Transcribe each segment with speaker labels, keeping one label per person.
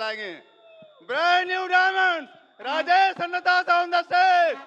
Speaker 1: बुलाएंगे। Brand new diamond Rajesh and Natasha on the stage.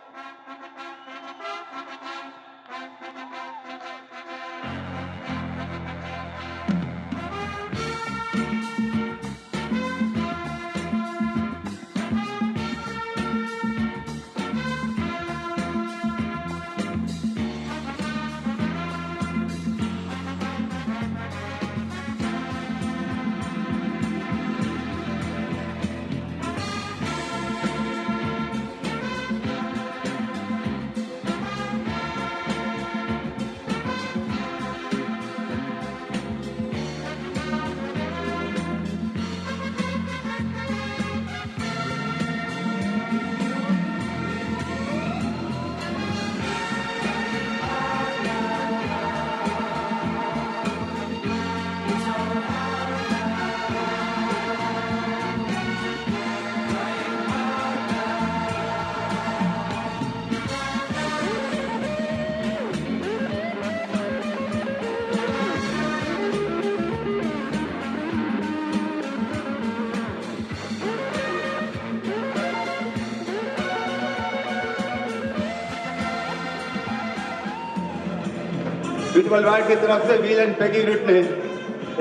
Speaker 1: Beautiful white की तरफ से व्हील एंड पेगी रूट ने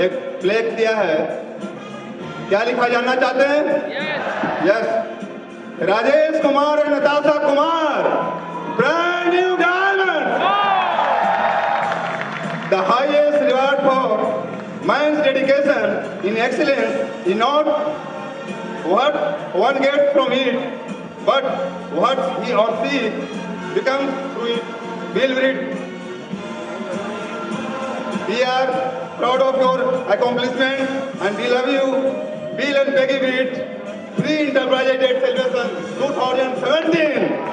Speaker 1: एक प्लेक दिया है। क्या लिखा जानना चाहते हैं? यस। राजेश कुमार और Natasha Kumar, brand new diamond. The highest reward for man's dedication in excellence is not what one gets from it, but what he or she becomes through it. Bill Reed. We are proud of your accomplishment and we love you. Bill and Peggy Reed, Free Enterprise Day Celebration 2017.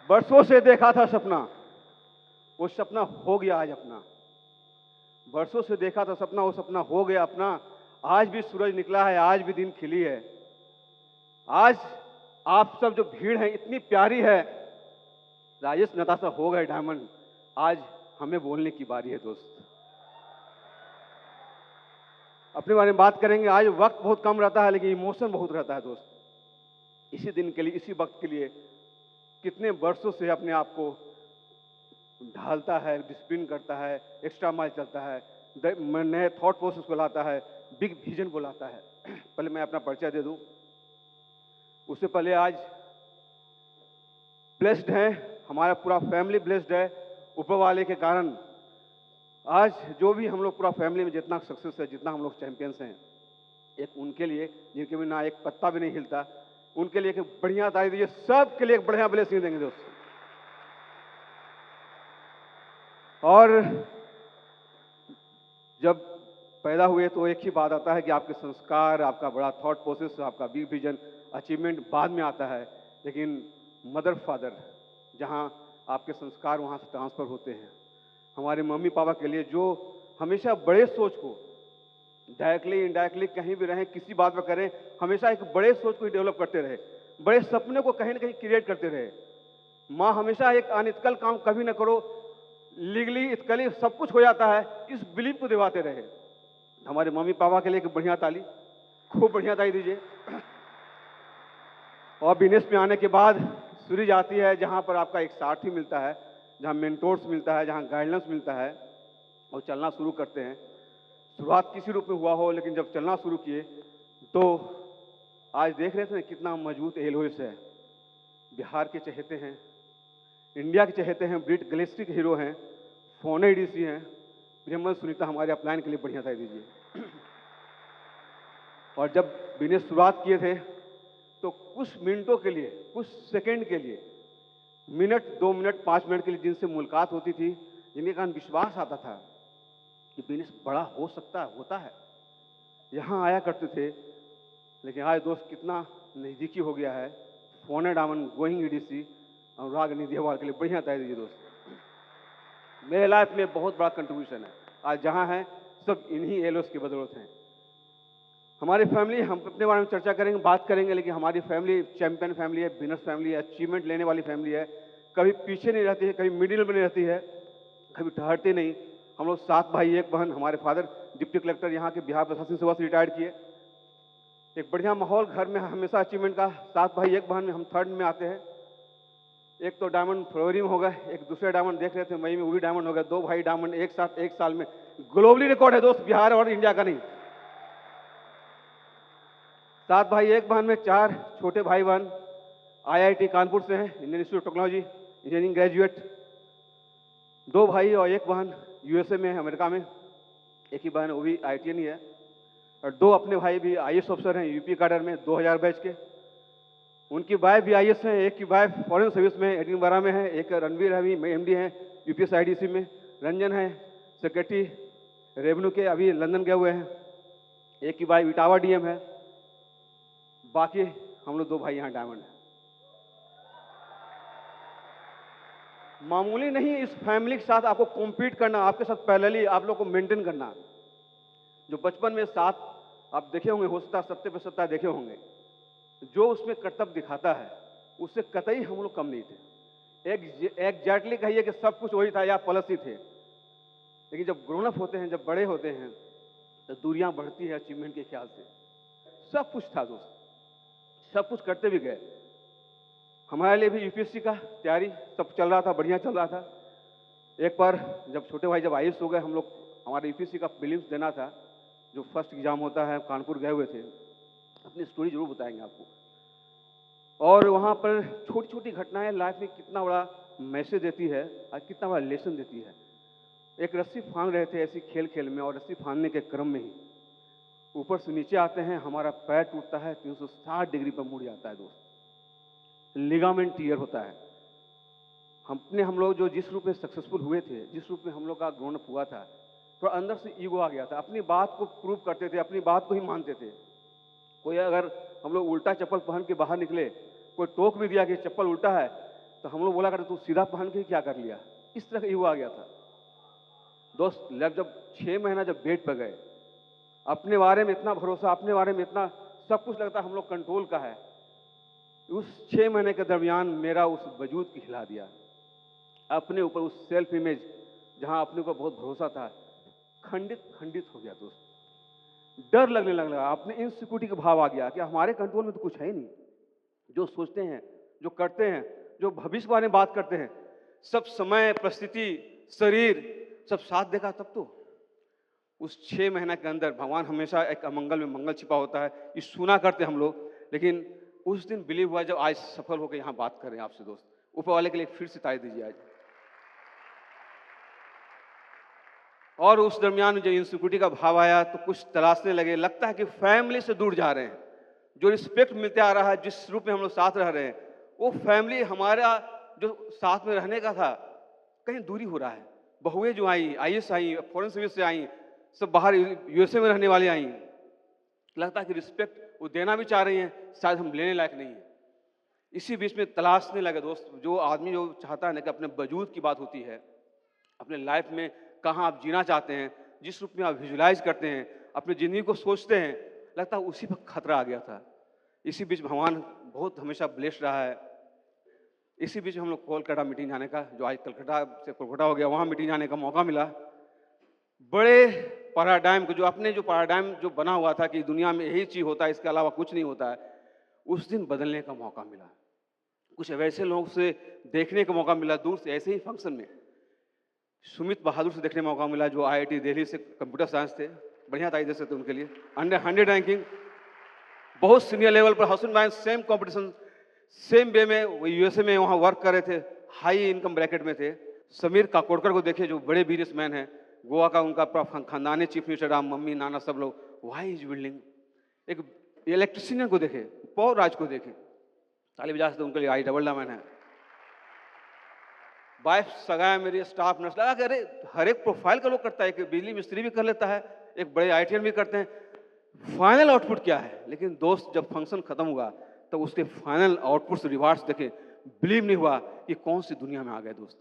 Speaker 2: बरसों से देखा था सपना, वो सपना हो गया आज अपना। बरसों से देखा था सपना, वो सपना हो गया अपना। आज भी सूरज निकला है, आज भी दिन खिली है। आज आप सब जो भीड़ है इतनी प्यारी है। राजेश नताशा हो गए डायमंड, आज हमें बोलने की बारी है दोस्त। अपने बारे में बात करेंगे। आज वक्त बहुत कम रहता है लेकिन इमोशन बहुत रहता है दोस्त। इसी दिन के लिए, इसी वक्त के लिए कितने वर्षों से अपने आप को ढालता है, डिसिप्लिन करता है, एक्स्ट्रा माइल चलता है, नए थॉट प्रोसेस को लाता है, बिग विजन को लाता है। पहले मैं अपना परिचय दे दूं। उससे पहले आज ब्लेस्ड है, हमारा पूरा फैमिली ब्लेस्ड है ऊपर वाले के कारण। आज जो भी हम लोग पूरा फैमिली में जितना सक्सेस है, जितना हम लोग चैंपियंस हैं, एक उनके लिए जिनके बिना एक पत्ता भी नहीं हिलता, उनके लिए एक बढ़िया ताली दीजिए। सबके लिए एक बढ़िया ब्लेसिंग देंगे दोस्त। और जब पैदा हुए तो एक ही बात आता है कि आपके संस्कार, आपका बड़ा थॉट प्रोसेस, आपका बिग विजन, अचीवमेंट बाद में आता है। लेकिन मदर फादर, जहां आपके संस्कार वहां से ट्रांसफर होते हैं। हमारे मम्मी पापा के लिए जो हमेशा बड़े सोच को, डायरेक्टली इनडायरेक्टली कहीं भी रहें, किसी बात पर करें, हमेशा एक बड़े सोच को डेवलप करते रहे, बड़े सपने को कहीं ना कहीं क्रिएट करते रहे। माँ हमेशा एक अनइथिकल काम कभी ना करो, लीगली इथिकली सब कुछ हो जाता है, इस बिलीव को दिवाते रहे। हमारे मम्मी पापा के लिए एक बढ़िया ताली, खूब बढ़िया ताली दीजिए। और बिजनेस में आने के बाद सीरीज आती है जहां पर आपका एक साथी मिलता है, जहां मेंटोर्स मिलता है, जहां गाइडेंस मिलता है और चलना शुरू करते हैं। शुरुआत किसी रूप में हुआ हो, लेकिन जब चलना शुरू किए तो आज देख रहे थे कितना मजबूत एलोइस है। बिहार के चहेते हैं, इंडिया के चहेते हैं, ब्रिट गैलेक्सी के हीरो हैं, फोने डीसी हैं। प्रियमल सुनीता हमारे अपलाइन के लिए बढ़िया था दीजिए। और जब बिजनेस शुरुआत किए थे तो कुछ मिनटों के लिए, कुछ सेकंड के लिए, मिनट, 2 मिनट, 5 मिनट के लिए जिनसे मुलाकात होती थी, जिनके कारण विश्वास आता था कि बिजनेस बड़ा हो सकता है, होता है, यहाँ आया करते थे लेकिन आज दोस्त कितना नज़दीकी हो गया है। फॉर्नर डायमंड गोइंग ईडीसी अनुराग निधि अवार्ड के लिए बढ़िया ताली दीजिए दोस्त। मेरे लाइफ में बहुत बड़ा कंट्रीब्यूशन है। आज जहाँ है सब इन्हीं एलोस की बदौलत हैं। हमारी फैमिली, हम अपने बारे में चर्चा करेंगे, बात करेंगे, लेकिन हमारी फैमिली चैंपियन फैमिली है, विनर्स फैमिली है, अचीवमेंट लेने वाली फैमिली है। कभी पीछे नहीं रहती है, कभी मिडिल में नहीं रहती है, कभी ठहरती नहीं। हम लोग 7 भाई 1 बहन। हमारे फादर डिप्टी कलेक्टर यहाँ के बिहार प्रशासन सेवा से रिटायर्ड किए। एक बढ़िया माहौल घर में हमेशा अचीवमेंट का। 7 भाई 1 बहन में हम 3rd में आते हैं। एक तो डायमंड फरवरी में होगा, एक दूसरे डायमंड देख रहे थे मई में, वो भी डायमंड हो गया। 2 भाई डायमंड एक साथ एक साल में। ग्लोबली रिकॉर्ड है दोस्त, बिहार और इंडिया का नहीं। 7 भाई 1 बहन में 4 छोटे भाई बहन IIT कानपुर से हैं, Indian institute of technology engineering graduate. 2 भाई और 1 बहन USA में है, अमेरिका में। एक ही बहन वो भी IITian ही है। और 2 अपने भाई भी IAS ऑफिसर हैं यूपी कैडर में, 2000 बैच के। उनकी वाइफ भी IAS हैं। एक की वाइफ फॉरेन सर्विस में एडिनबरा में है। एक रणवीर है, अभी MD हैं UPS IDC में। रंजन है सेक्रेटरी रेवेन्यू के, अभी लंदन गए हुए हैं। एक की वाइफ इटावा DM है। बाकी हम लोग 2 भाई यहाँ डायमंड हैं। मामूली नहीं, इस फैमिली के साथ आपको कॉम्पीट करना, आपके साथ पैरेलली आप लोग को मेंटेन करना। जो बचपन में साथ आप देखे होंगे, हो सकता 70 देखे होंगे, जो उसमें कर्तव्य दिखाता है उससे कतई हम लोग कम नहीं थे। एग्जैक्टली कहिए कि सब कुछ वही था या प्लस ही थे। लेकिन जब ग्रोन अप होते हैं, जब बड़े होते हैं, तो दूरियां बढ़ती है अचीवमेंट के ख्याल से। सब कुछ था दोस्त, सब कुछ करते भी गए। हमारे लिए भी UPSC का तैयारी सब चल रहा था, बढ़िया चल रहा था। एक बार जब छोटे भाई जब IAS हो गए, हम लोग हमारे UPSC का प्रीलिम्स देना था, जो फर्स्ट एग्जाम होता है, कानपुर गए हुए थे। अपनी स्टोरी जरूर बताएंगे आपको। और वहाँ पर छोटी छोटी घटनाएं लाइफ में कितना बड़ा मैसेज देती है और कितना बड़ा लेसन देती है। एक रस्सी फांद रहे थे ऐसी खेल खेल में, और रस्सी फांदने के क्रम में ही ऊपर से नीचे आते हैं, हमारा पैर टूटता है, 360 डिग्री पर मुड़ जाता है दोस्त, लिगामेंट टीयर होता है। हम लोग जो जिस रूप में सक्सेसफुल हुए थे, जिस रूप में हम लोग का ग्रोन अप हुआ था, तो अंदर से ईगो आ गया था। अपनी बात को प्रूव करते थे, अपनी बात को ही मानते थे। कोई अगर हम लोग उल्टा चप्पल पहन के बाहर निकले, कोई टोक भी दिया कि चप्पल उल्टा है, तो हम लोग बोला करते तू सीधा पहन के क्या कर लिया। इस तरह का ईगो आ गया था दोस्त। जब 6 महीना जब बेड पर गए, अपने बारे में इतना भरोसा, अपने बारे में इतना सब कुछ लगता हम लोग कंट्रोल का है। उस 6 महीने के दरमियान मेरा उस वजूद की हिला दिया। अपने ऊपर उस सेल्फ इमेज, जहां अपने ऊपर बहुत भरोसा था, खंडित हो गया दोस्त। डर लगने लगा, अपने इनसिक्योरिटी का भाव आ गया कि हमारे कंट्रोल में तो कुछ है ही नहीं। जो सोचते हैं, जो करते हैं, जो भविष्य के बारे में बात करते हैं, सब समय, परिस्थिति, शरीर सब साथ देगा तब तो। उस 6 महीने के अंदर भगवान हमेशा एक अमंगल में मंगल छिपा होता है, ये सुना करते हम लोग। लेकिन उस दिन बिलीव हुआ जब आज सफल होकर यहाँ बात कर रहे हैं आपसे दोस्त। ऊपर वाले के लिए फिर से ताली दीजिए आज। और उस दरमियान जब इनसिक्योरिटी का भाव आया तो कुछ तलाशने लगे। लगता है कि फैमिली से दूर जा रहे हैं। जो रिस्पेक्ट मिलते आ रहा है, जिस रूप में हम लोग साथ रह रहे हैं, वो फैमिली हमारा जो साथ में रहने का था, कहीं दूरी हो रहा है। बहुएं जो आई, IAS आई, फॉरेन सर्विस से आई, सब बाहर USA में रहने वाले आई, लगता है कि रिस्पेक्ट वो देना भी चाह रही हैं, शायद हम लेने लायक नहीं है। इसी बीच में तलाशने लगे दोस्त। जो आदमी जो चाहता है ना कि अपने वजूद की बात होती है, अपने लाइफ में कहाँ आप जीना चाहते हैं, जिस रूप में आप विजुलाइज करते हैं, अपनी जिंदगी को सोचते हैं, लगता है उसी पर खतरा आ गया था। इसी बीच भगवान बहुत हमेशा ब्लेस्ड रहा है। इसी बीच हम लोग कोलकाता मीटिंग जाने का, जो आज कलकत्ता से कोलकाता हो गया, वहाँ मीटिंग जाने का मौका मिला। बड़े पैराडाइम को, जो अपने जो पैराडाइम जो बना हुआ था कि दुनिया में यही चीज़ होता है, इसके अलावा कुछ नहीं होता है, उस दिन बदलने का मौका मिला। कुछ वैसे लोगों से देखने का मौका मिला दूर से, ऐसे ही फंक्शन में सुमित बहादुर से देखने का मौका मिला, जो IIT दिल्ली से कंप्यूटर साइंस थे। बढ़िया ताली दे सकते उनके लिए। अंडर 100 रैंकिंग, बहुत सीनियर लेवल पर। हसन भाई सेम कंपटीशन, सेम वे में वो USA में वहाँ वर्क कर रहे थे, हाई इनकम ब्रैकेट में थे। समीर काकोडकर को देखे, जो बड़े बिजनेसमैन हैं, गोवा का उनका खानदानी चीफ मिनिस्टर, मम्मी नाना सब लोग, वाई इज बिल्डिंग। एक इलेक्ट्रिशियन को देखे, पौर राज को देखे, ताली बजा सकते उनके लिए। आई डबल डायमंड है। वाइफ सगाया मेरी, स्टाफ नर्स लगा कि अरे हर एक प्रोफाइल का लोग करता है। एक बिजली मिस्त्री भी कर लेता है, एक बड़े IITian भी करते हैं। फाइनल आउटपुट क्या है। लेकिन दोस्त जब फंक्शन खत्म हुआ तो उसके फाइनल आउटपुट से रिवार्ड्स देखे, बिलीव नहीं हुआ कि कौन सी दुनिया में आ गए दोस्त।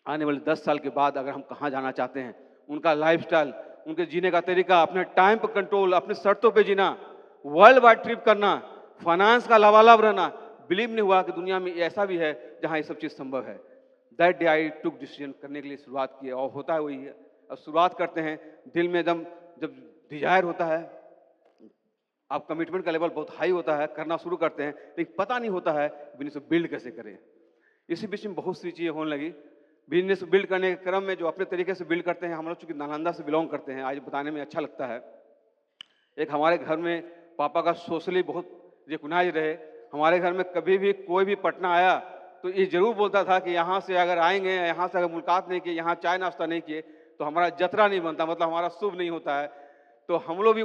Speaker 2: आने वाले 10 साल के बाद अगर हम कहाँ जाना चाहते हैं, उनका लाइफस्टाइल, उनके जीने का तरीका, अपने टाइम पर कंट्रोल, अपने शर्तों पे जीना, वर्ल्ड वाइड ट्रिप करना, फाइनेंस का लबालब रहना, बिलीव नहीं हुआ कि दुनिया में ऐसा भी है जहाँ ये सब चीज़ संभव है। That day I took decision करने के लिए शुरुआत की, और होता है वही है। अब शुरुआत करते हैं, दिल में एकदम जब डिजायर होता है, आप कमिटमेंट का लेवल बहुत हाई होता है, करना शुरू करते हैं, लेकिन पता नहीं होता है बिजनेस को बिल्ड कैसे करें। इसी बीच में बहुत सी चीज़ें होने लगी। बिजनेस बिल्ड करने के क्रम में जो अपने तरीके से बिल्ड करते हैं, हम लोग चूंकि नालंदा से बिलोंग करते हैं, आज बताने में अच्छा लगता है। एक हमारे घर में पापा का सोशली बहुत रिकॉग्नाइज रहे। हमारे घर में कभी भी कोई भी पटना आया तो ये जरूर बोलता था कि यहाँ से अगर आएंगे, यहाँ से अगर मुलाकात नहीं की, यहाँ चाय नाश्ता नहीं किए तो हमारा जतरा नहीं बनता, मतलब हमारा शुभ नहीं होता है। तो हम लोग भी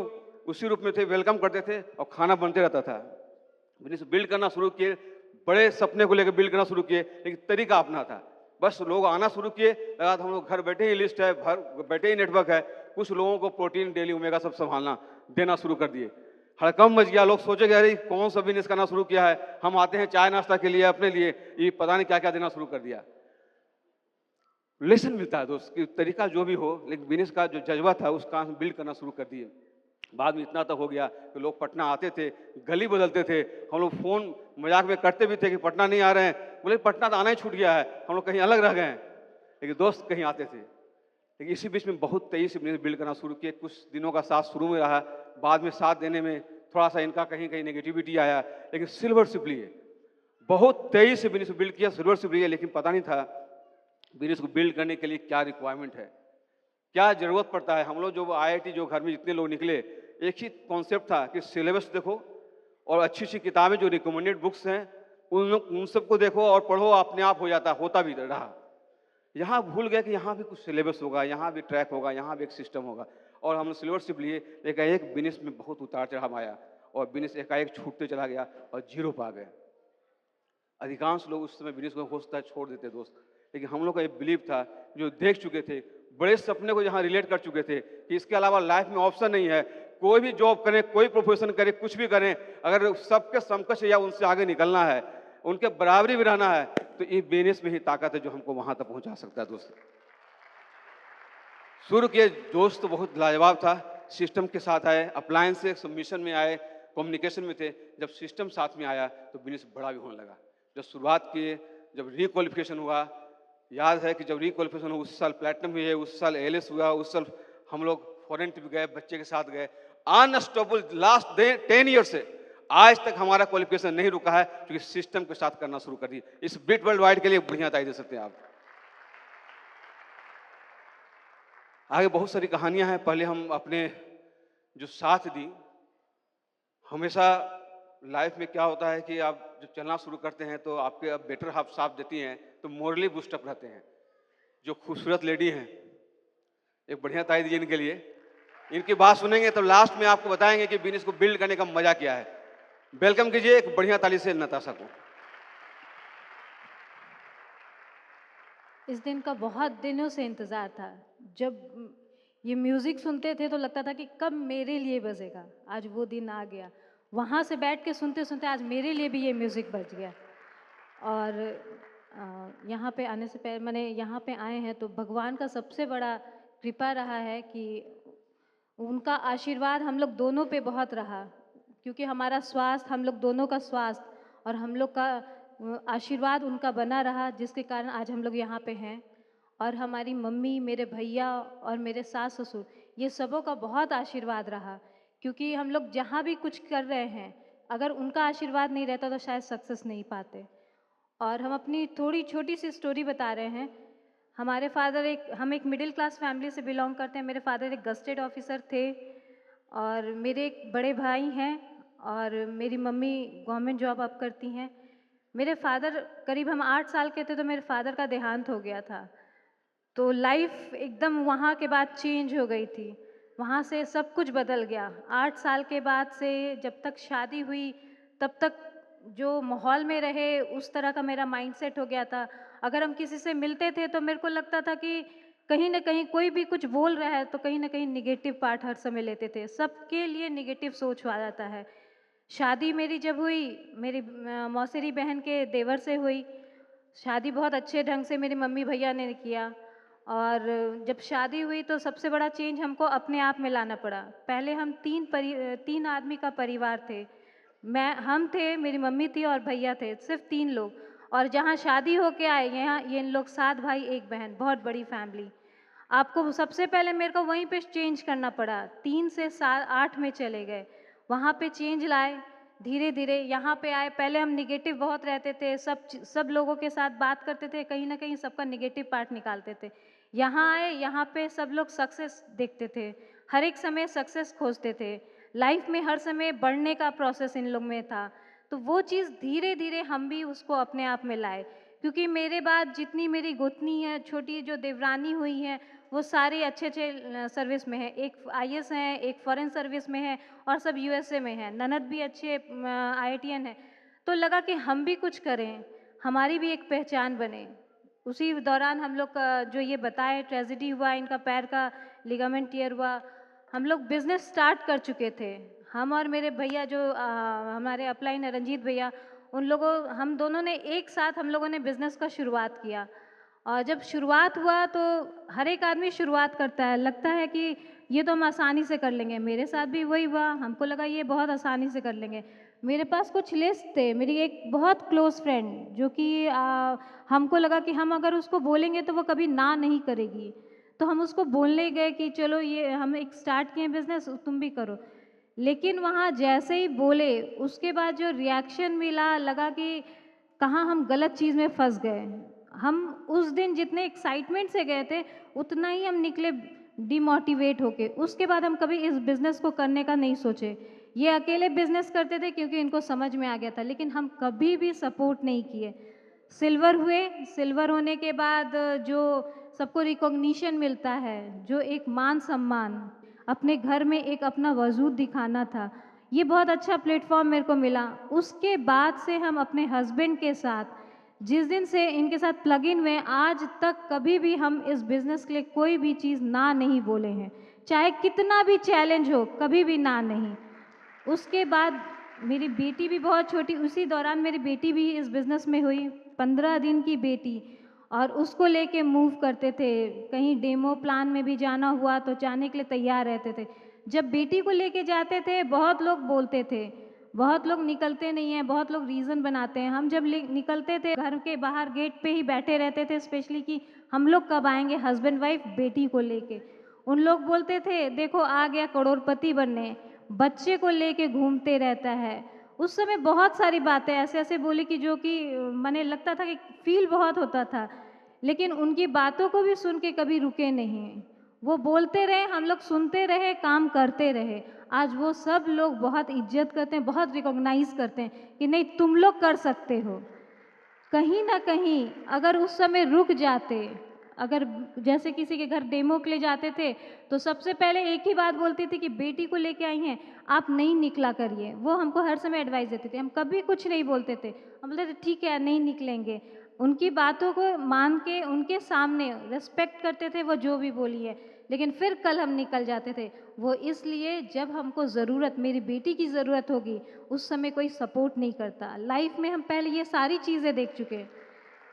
Speaker 2: उसी रूप में थे, वेलकम करते थे और खाना बनते रहता था। बिजनेस बिल्ड करना शुरू किए, बड़े सपने को लेकर बिल्ड करना शुरू किए, लेकिन तरीका अपना था। बस लोग आना शुरू किए, लगा हम लोग घर बैठे ही लिस्ट है, घर बैठे ही नेटवर्क है, कुछ लोगों को प्रोटीन डेली ओमेगा सब संभालना देना शुरू कर दिए। हड़कम मच गया, लोग सोचे कि अरे कौन सा बिजनेस करना शुरू किया है, हम आते हैं चाय नाश्ता के लिए अपने लिए, ये पता नहीं क्या क्या देना शुरू कर दिया। लेसन मिलता है दोस्त कि तरीका जो भी हो, लेकिन बिजनेस का जो जज्बा था उसका हम बिल्ड करना शुरू कर दिए। बाद में इतना तक हो गया कि लोग पटना आते थे, गली बदलते थे। हम लोग फोन मजाक में करते भी थे कि पटना नहीं आ रहे हैं, बोले पटना तो आना ही छूट गया है, हम लोग कहीं अलग रह गए हैं, लेकिन दोस्त कहीं आते थे। लेकिन इसी बीच में बहुत तेजी से बिजनेस बिल्ड करना शुरू किए। कुछ दिनों का साथ शुरू में रहा, बाद में साथ देने में थोड़ा सा इनका कहीं कहीं नेगेटिविटी आया, लेकिन सिल्वर सिप लिए बहुत तेजी से बिजनेस बिल्ड किया, सिल्वर सिप लिए। लेकिन पता नहीं था बिजनेस को बिल्ड करने के लिए क्या रिक्वायरमेंट है, क्या जरूरत पड़ता है। हम लोग जो IIT जो घर में जितने लोग निकले, एक ही कॉन्सेप्ट था कि सिलेबस देखो और अच्छी अच्छी किताबें जो रिकमेंडेड बुक्स हैं उन सबको देखो और पढ़ो, अपने आप हो जाता, होता भी रहा। यहाँ भूल गए कि यहाँ भी कुछ सिलेबस होगा, यहाँ भी ट्रैक होगा, यहाँ भी एक सिस्टम होगा। और हम सिलेबस लिए एक बिजनेस में बहुत उतार चढ़ाव आया और बिजनेस एकाएक छूटते चला गया और जीरो पा गए। अधिकांश लोग उस समय बिजनेस को हो सकता है छोड़ देते दोस्त, लेकिन हम लोग का एक बिलीव था, जो देख चुके थे, बड़े सपने को जहाँ रिलेट कर चुके थे कि इसके अलावा लाइफ में ऑप्शन नहीं है। कोई भी जॉब करें, कोई प्रोफेशन करें, कुछ भी करें, अगर सबके समकक्ष या उनसे आगे निकलना है, उनके बराबरी भी रहना है, तो ये बिजनेस में ही ताकत है जो हमको वहां तक पहुंचा सकता है दोस्त। शुरू के दोस्त तो बहुत लाजवाब था, सिस्टम के साथ आए, अप्लायंस से सबमिशन में आए, कम्युनिकेशन में थे। जब सिस्टम साथ में आया तो बिजनेस बड़ा भी होने लगा। जब शुरुआत किए, जब रीक्वालिफिकेशन हुआ, याद है कि जब रीक्वालिफिकेशन हुआ उस साल प्लेटिनम हुई है, उस साल ALS हुआ, उस साल हम लोग फॉरेन ट्रिप गए, बच्चे के साथ गए, अनस्टॉपेबल। लास्ट 10 ईयर से आज तक हमारा क्वालिफिकेशन नहीं रुका है, क्योंकि सिस्टम के साथ करना शुरू कर दिए। इस बिट वर्ल्ड वाइड के लिए बढ़िया तारीफ दे सकते हैं आप। आगे बहुत सारी कहानियां हैं। पहले हम अपने जो साथ दी, हमेशा लाइफ में क्या होता है कि आप जब चलना शुरू करते हैं तो आपके अब बेटर हाफ साथ देती हैं तो मोरली बूस्टअप रहते हैं। जो खूबसूरत लेडी हैं, एक बढ़िया तारीफ दीजिए इनके लिए। इनकी बात सुनेंगे तो लास्ट में आपको बताएंगे कि बिजनेस को बिल्ड करने का मजा क्या है। वेलकम कीजिए एक बढ़िया ताली से नताशा को।
Speaker 3: इस दिन का बहुत दिनों से इंतज़ार था। जब ये म्यूज़िक सुनते थे तो लगता था कि कब मेरे लिए बजेगा। आज वो दिन आ गया। वहाँ से बैठ के सुनते सुनते आज मेरे लिए भी ये म्यूज़िक बज गया। और यहाँ पे आने से पहले मैंने यहाँ पे आए हैं तो भगवान का सबसे बड़ा कृपा रहा है कि उनका आशीर्वाद हम लोग दोनों पे बहुत रहा, क्योंकि हमारा स्वास्थ्य, हम लोग दोनों का स्वास्थ्य और हम लोग का आशीर्वाद उनका बना रहा, जिसके कारण आज हम लोग यहाँ पे हैं। और हमारी मम्मी, मेरे भैया और मेरे सास ससुर, ये सबों का बहुत आशीर्वाद रहा, क्योंकि हम लोग जहाँ भी कुछ कर रहे हैं, अगर उनका आशीर्वाद नहीं रहता तो शायद सक्सेस नहीं पाते। और हम अपनी थोड़ी छोटी सी स्टोरी बता रहे हैं। हमारे फादर हम एक मिडिल क्लास फैमिली से बिलोंग करते हैं। मेरे फादर एक गस्टेड ऑफिसर थे और मेरे एक बड़े भाई हैं और मेरी मम्मी गवर्नमेंट जॉब अब करती हैं। मेरे फादर, करीब हम 8 साल के थे तो मेरे फादर का देहांत हो गया था। तो लाइफ एकदम वहाँ के बाद चेंज हो गई थी। वहाँ से सब कुछ बदल गया। 8 साल के बाद से जब तक शादी हुई तब तक जो माहौल में रहे उस तरह का मेरा माइंडसेट हो गया था। अगर हम किसी से मिलते थे तो मेरे को लगता था कि कहीं ना कहीं कोई भी कुछ बोल रहा है तो कहीं ना कहीं निगेटिव पार्ट हर समय लेते थे, सबके लिए निगेटिव सोच आ जाता है। शादी मेरी जब हुई, मेरी मौसेरी बहन के देवर से हुई। शादी बहुत अच्छे ढंग से मेरी मम्मी भैया ने किया। और जब शादी हुई तो सबसे बड़ा चेंज हमको अपने आप में लाना पड़ा। पहले हम तीन आदमी का परिवार थे। हम थे, मेरी मम्मी थी और भैया थे, सिर्फ 3 लोग। और जहाँ शादी होके आए, यहाँ ये इन लोग 7 भाई 1 बहन, बहुत बड़ी फैमिली। आपको सबसे पहले मेरे को वहीं पे चेंज करना पड़ा। 3 से 8 में चले गए, वहाँ पे चेंज लाए। धीरे धीरे यहाँ पे आए। पहले हम निगेटिव बहुत रहते थे, सब लोगों के साथ बात करते थे, कहीं ना कहीं सबका निगेटिव पार्ट निकालते थे। यहाँ आए, यहाँ पे सब लोग सक्सेस देखते थे, हर एक समय सक्सेस खोजते थे। लाइफ में हर समय बढ़ने का प्रोसेस इन लोग में था। तो वो चीज़ धीरे धीरे हम भी उसको अपने आप में लाए। क्योंकि मेरे बाद जितनी मेरी गोतनी है, छोटी जो देवरानी हुई है, वो सारी अच्छे अच्छे सर्विस में है। एक आईएएस है, एक फॉरेन सर्विस में है और सब यूएसए में है। ननद भी अच्छे आईआईटीएन है। तो लगा कि हम भी कुछ करें, हमारी भी एक पहचान बने। उसी दौरान हम लोग का जो ये बताए ट्रेजेडी हुआ, इनका पैर का लिगामेंट टियर हुआ, हम लोग बिजनेस स्टार्ट कर चुके थे। हम और मेरे भैया जो हमारे अपलाइन है रंजीत भैया, उन लोगों हम दोनों ने एक साथ हम लोगों ने बिज़नेस का शुरुआत किया। और जब शुरुआत हुआ तो हर एक आदमी शुरुआत करता है, लगता है कि ये तो हम आसानी से कर लेंगे। मेरे साथ भी वही हुआ, हमको लगा ये बहुत आसानी से कर लेंगे। मेरे पास कुछ लिस्ट थे, मेरी एक बहुत क्लोज फ्रेंड जो कि हमको लगा कि हम अगर उसको बोलेंगे तो वो कभी ना नहीं करेगी। तो हम उसको बोलने गए कि चलो ये हम एक स्टार्ट किए बिज़नेस, तुम भी करो। लेकिन वहाँ जैसे ही बोले, उसके बाद जो रिएक्शन मिला, लगा कि कहाँ हम गलत चीज़ में फंस गए। हम उस दिन जितने एक्साइटमेंट से गए थे, उतना ही हम निकले डिमोटिवेट होके। उसके बाद हम कभी इस बिज़नेस को करने का नहीं सोचे। ये अकेले बिज़नेस करते थे क्योंकि इनको समझ में आ गया था, लेकिन हम कभी भी सपोर्ट नहीं किए। सिल्वर हुए, सिल्वर होने के बाद जो सबको रिकॉग्निशन मिलता है, जो एक मान सम्मान, अपने घर में एक अपना वजूद दिखाना था, ये बहुत अच्छा प्लेटफॉर्म मेरे को मिला। उसके बाद से हम अपने हस्बैंड के साथ, जिस दिन से इनके साथ प्लग इन हुए, आज तक कभी भी हम इस बिज़नेस के लिए कोई भी चीज़ ना नहीं बोले हैं। चाहे कितना भी चैलेंज हो, कभी भी ना नहीं। उसके बाद मेरी बेटी भी बहुत छोटी, उसी दौरान मेरी बेटी भी इस बिज़नेस में हुई, 15 दिन की बेटी। और उसको लेके मूव करते थे, कहीं डेमो प्लान में भी जाना हुआ तो जाने के लिए तैयार रहते थे। जब बेटी को लेके जाते थे, बहुत लोग बोलते थे, बहुत लोग निकलते नहीं हैं, बहुत लोग रीज़न बनाते हैं। हम जब निकलते थे, घर के बाहर गेट पे ही बैठे रहते थे, स्पेशली कि हम लोग कब आएंगे हस्बैंड वाइफ बेटी को लेके। उन लोग बोलते थे देखो आ गया करोड़पति बनने, बच्चे को लेके घूमते रहता है। उस समय बहुत सारी बातें ऐसे ऐसे बोली कि जो कि मैंने लगता था कि फील बहुत होता था। लेकिन उनकी बातों को भी सुन के कभी रुके नहीं। वो बोलते रहे, हम लोग सुनते रहे, काम करते रहे। आज वो सब लोग बहुत इज्जत करते हैं, बहुत रिकॉग्नाइज करते हैं कि नहीं तुम लोग कर सकते हो। कहीं ना कहीं अगर उस समय रुक जाते, अगर जैसे किसी के घर डेमो के लिए जाते थे तो सबसे पहले एक ही बात बोलती थी कि बेटी को लेके आई हैं, आप नहीं निकला करिए। वो हमको हर समय एडवाइस देते थे, हम कभी कुछ नहीं बोलते थे। हम बोलते थे ठीक है नहीं निकलेंगे। उनकी बातों को मान के उनके सामने रिस्पेक्ट करते थे, वो जो भी बोली है। लेकिन फिर कल हम निकल जाते थे। वो इसलिए जब हमको ज़रूरत, मेरी बेटी की ज़रूरत होगी, उस समय कोई सपोर्ट नहीं करता। लाइफ में हम पहले ये सारी चीज़ें देख चुके हैं।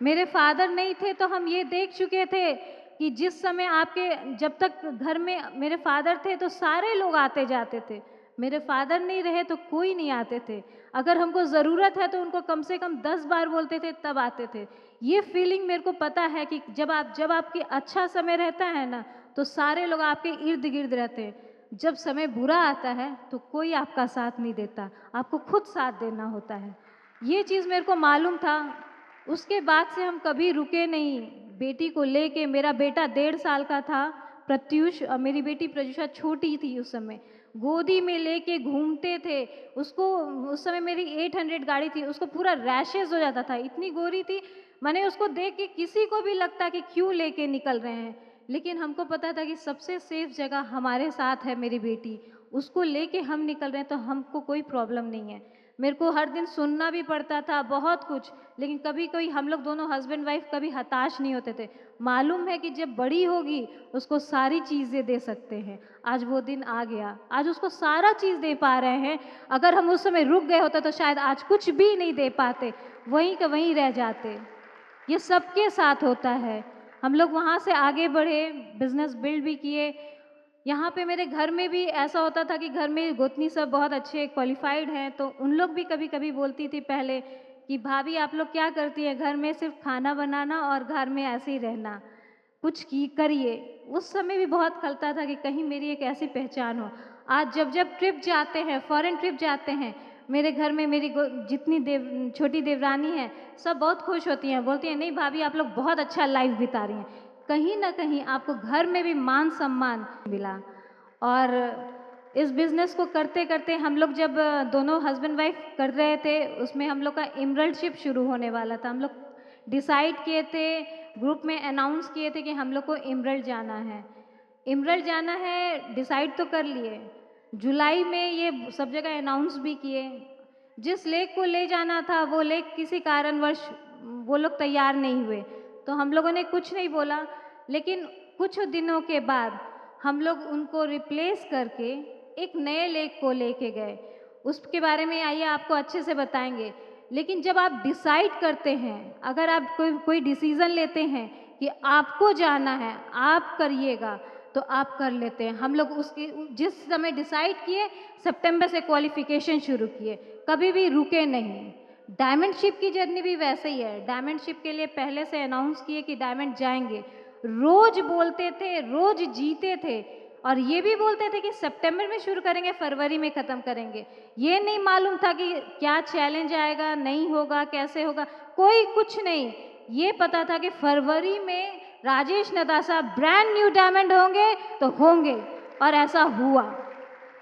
Speaker 3: मेरे फादर नहीं थे तो हम ये देख चुके थे कि जिस समय आपके, जब तक घर में मेरे फादर थे तो सारे लोग आते जाते थे। मेरे फादर नहीं रहे तो कोई नहीं आते थे। अगर हमको ज़रूरत है तो उनको कम से कम 10 बार बोलते थे तब आते थे। ये फीलिंग मेरे को पता है कि जब आपके अच्छा समय रहता है ना, तो सारे लोग आपके इर्द गिर्द रहते हैं। जब समय बुरा आता है तो कोई आपका साथ नहीं देता, आपको खुद साथ देना होता है। ये चीज़ मेरे को मालूम था। उसके बाद से हम कभी रुके नहीं। बेटी को लेके, मेरा बेटा 1.5 साल का था प्रत्युष, और मेरी बेटी प्रत्युषा छोटी थी उस समय, गोदी में लेके घूमते थे उसको। उस समय मेरी 800 गाड़ी थी, उसको पूरा रैशेज हो जाता था, इतनी गोरी थी। मैंने उसको देख के किसी को भी लगता कि क्यों लेके निकल रहे हैं, लेकिन हमको पता था कि सबसे सेफ जगह हमारे साथ है मेरी बेटी, उसको लेके हम निकल रहे हैं तो हमको कोई प्रॉब्लम नहीं है। मेरे को हर दिन सुनना भी पड़ता था बहुत कुछ, लेकिन कभी कोई हम लोग दोनों हस्बैंड वाइफ कभी हताश नहीं होते थे। मालूम है कि जब बड़ी होगी उसको सारी चीज़ें दे सकते हैं। आज वो दिन आ गया, आज उसको सारा चीज़ दे पा रहे हैं। अगर हम उस समय रुक गए होते तो शायद आज कुछ भी नहीं दे पाते, वहीं का वहीं रह जाते। ये सबके साथ होता है। हम लोग वहाँ से आगे बढ़े, बिजनेस बिल्ड भी किए। यहाँ पे मेरे घर में भी ऐसा होता था कि घर में गोतनी सब बहुत अच्छे क्वालिफाइड हैं, तो उन लोग भी कभी कभी बोलती थी पहले कि भाभी आप लोग क्या करती हैं, घर में सिर्फ खाना बनाना और घर में ऐसे ही रहना, कुछ की करिए। उस समय भी बहुत खलता था कि कहीं मेरी एक ऐसी पहचान हो। आज जब जब ट्रिप जाते हैं, फॉरेन ट्रिप जाते हैं, मेरे घर में मेरी जितनी छोटी देवरानी है सब बहुत खुश होती हैं, बोलती हैं नहीं भाभी आप लोग बहुत अच्छा लाइफ बिता रही हैं। कहीं ना कहीं आपको घर में भी मान सम्मान मिला। और इस बिज़नेस को करते करते हम लोग जब दोनों हस्बैंड वाइफ कर रहे थे, उसमें हम लोग का एमरल्डशिप शुरू होने वाला था। हम लोग डिसाइड किए थे, ग्रुप में अनाउंस किए थे कि हम लोग को एमरल्ड जाना है। एमरल्ड जाना है डिसाइड तो कर लिए, जुलाई में ये सब जगह अनाउंस भी किए। जिस लेक को ले जाना था वो लेक किसी कारणवश वो लोग तैयार नहीं हुए, तो हम लोगों ने कुछ नहीं बोला। लेकिन कुछ दिनों के बाद हम लोग उनको रिप्लेस करके एक नए लेक को लेके गए। उसके बारे में आइए आपको अच्छे से बताएंगे। लेकिन जब आप डिसाइड करते हैं, अगर आप कोई डिसीज़न लेते हैं कि आपको जाना है, आप करिएगा, तो आप कर लेते हैं। हम लोग उसके जिस समय डिसाइड किए, सितंबर से क्वालिफिकेशन शुरू किए, कभी भी रुके नहीं। डायमंड शिप की जर्नी भी वैसे ही है। डायमंड शिप के लिए पहले से अनाउंस किए कि डायमंड जाएंगे, रोज बोलते थे, रोज जीते थे, और ये भी बोलते थे कि सितंबर में शुरू करेंगे, फरवरी में ख़त्म करेंगे। ये नहीं मालूम था कि क्या चैलेंज आएगा, नहीं होगा, कैसे होगा, कोई कुछ नहीं। ये पता था कि फरवरी में राजेश नदासा ब्रांड न्यू डायमंड होंगे तो होंगे, और ऐसा हुआ।